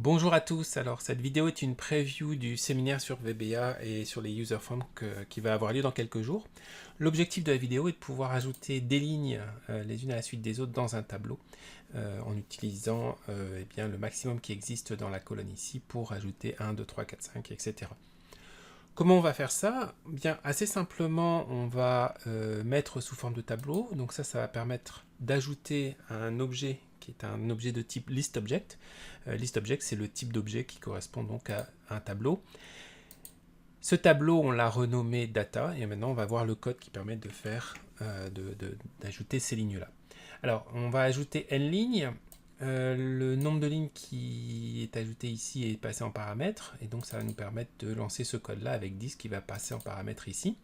Bonjour à tous, alors cette vidéo est une preview du séminaire sur VBA et sur les user forms qui va avoir lieu dans quelques jours. L'objectif de la vidéo est de pouvoir ajouter des lignes les unes à la suite des autres dans un tableau en utilisant eh bien, le maximum qui existe dans la colonne ici pour ajouter 1, 2, 3, 4, 5, etc. Comment on va faire ça? Bien, assez simplement, on va mettre sous forme de tableau. Donc ça va permettre d'ajouter un objet qui est un objet de type listObject. ListObject, c'est le type d'objet qui correspond donc à un tableau. Ce tableau, on l'a renommé data, et maintenant on va voir le code qui permet de faire, d'ajouter ces lignes-là. Alors, on va ajouter n lignes. Le nombre de lignes qui est ajouté ici est passé en paramètres, et donc ça va nous permettre de lancer ce code-là avec 10 qui va passer en paramètres ici.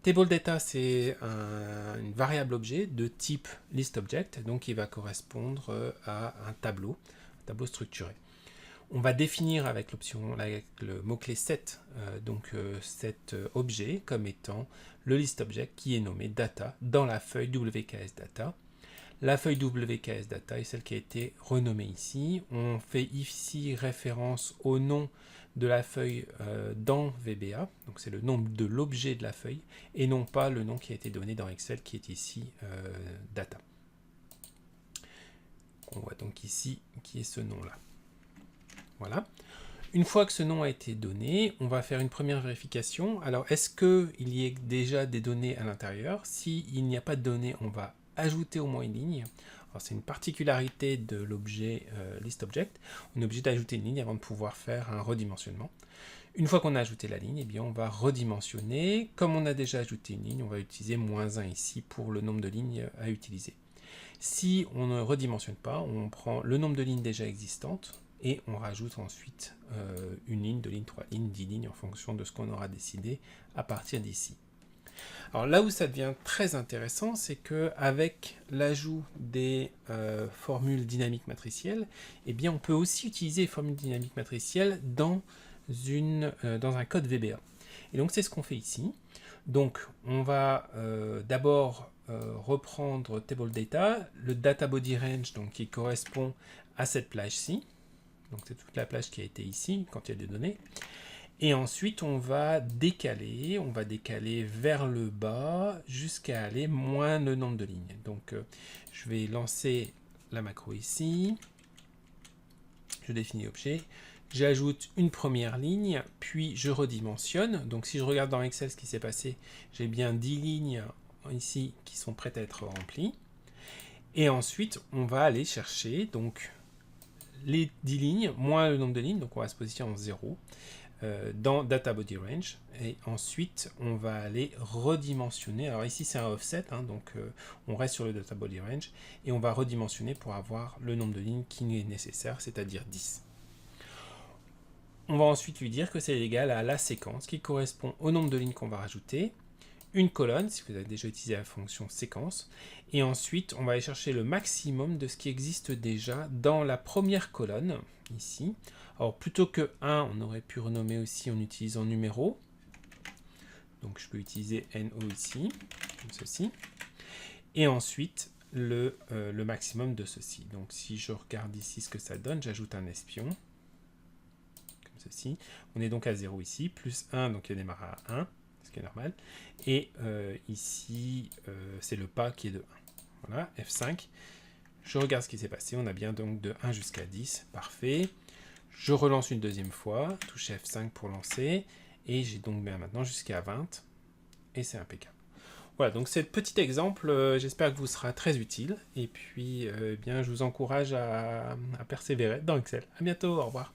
Table data, c'est une variable objet de type listObject, donc qui va correspondre à un tableau structuré. On va définir avec l'option, le mot-clé set, cet objet comme étant le listObject qui est nommé data dans la feuille WKS data. La feuille WKS data est celle qui a été renommée ici. On fait ici référence au nom de la feuille dans VBA, donc c'est le nom de l'objet de la feuille, et non pas le nom qui a été donné dans Excel qui est ici data. On voit donc ici qui est ce nom-là. Voilà. Une fois que ce nom a été donné, on va faire une première vérification. Alors, est-ce qu'il y a déjà des données à l'intérieur? S'il n'y a pas de données, on va ajouter au moins une ligne. C'est une particularité de l'objet listObject. On est obligé d'ajouter une ligne avant de pouvoir faire un redimensionnement. Une fois qu'on a ajouté la ligne, eh bien, on va redimensionner. Comme on a déjà ajouté une ligne, on va utiliser -1 ici pour le nombre de lignes à utiliser. Si on ne redimensionne pas, on prend le nombre de lignes déjà existantes et on rajoute ensuite une ligne, 2 lignes, 3 lignes, 10 lignes en fonction de ce qu'on aura décidé à partir d'ici. Alors là où ça devient très intéressant, c'est qu'avec l'ajout des formules dynamiques matricielles, eh bien on peut aussi utiliser les formules dynamiques matricielles dans un code VBA. Et donc c'est ce qu'on fait ici. Donc on va d'abord reprendre table data, le data body range donc, qui correspond à cette plage-ci. Donc c'est toute la plage qui a été ici quand il y a des données. Et ensuite, on va décaler vers le bas jusqu'à aller moins le nombre de lignes. Donc, je vais lancer la macro ici. Je définis l'objet. J'ajoute une première ligne, puis je redimensionne. Donc, si je regarde dans Excel ce qui s'est passé, j'ai bien 10 lignes ici qui sont prêtes à être remplies. Et ensuite, on va aller chercher donc les 10 lignes moins le nombre de lignes. Donc, on va se positionner en 0. Dans Data Body Range, et ensuite on va aller redimensionner. Alors ici c'est un offset, donc on reste sur le Data Body Range et on va redimensionner pour avoir le nombre de lignes qui est nécessaire, c'est-à-dire 10. On va ensuite lui dire que c'est égal à la séquence qui correspond au nombre de lignes qu'on va rajouter, une colonne si vous avez déjà utilisé la fonction séquence, et ensuite on va aller chercher le maximum de ce qui existe déjà dans la première colonne ici. Alors plutôt que 1, on aurait pu renommer aussi en utilisant numéro. Donc je peux utiliser NO ici, comme ceci. Et ensuite le maximum de ceci. Donc si je regarde ici ce que ça donne, j'ajoute un espion. Comme ceci. On est donc à 0 ici, plus 1, donc il démarre à 1, ce qui est normal. Et ici, c'est le pas qui est de 1. Voilà, F5. Je regarde ce qui s'est passé. On a bien donc de 1 jusqu'à 10. Parfait. Je relance une deuxième fois, touche F5 pour lancer, et j'ai donc bien maintenant jusqu'à 20, et c'est impeccable. Voilà, donc ce petit exemple, j'espère que vous sera très utile, et puis bien, je vous encourage à persévérer dans Excel. À bientôt, au revoir.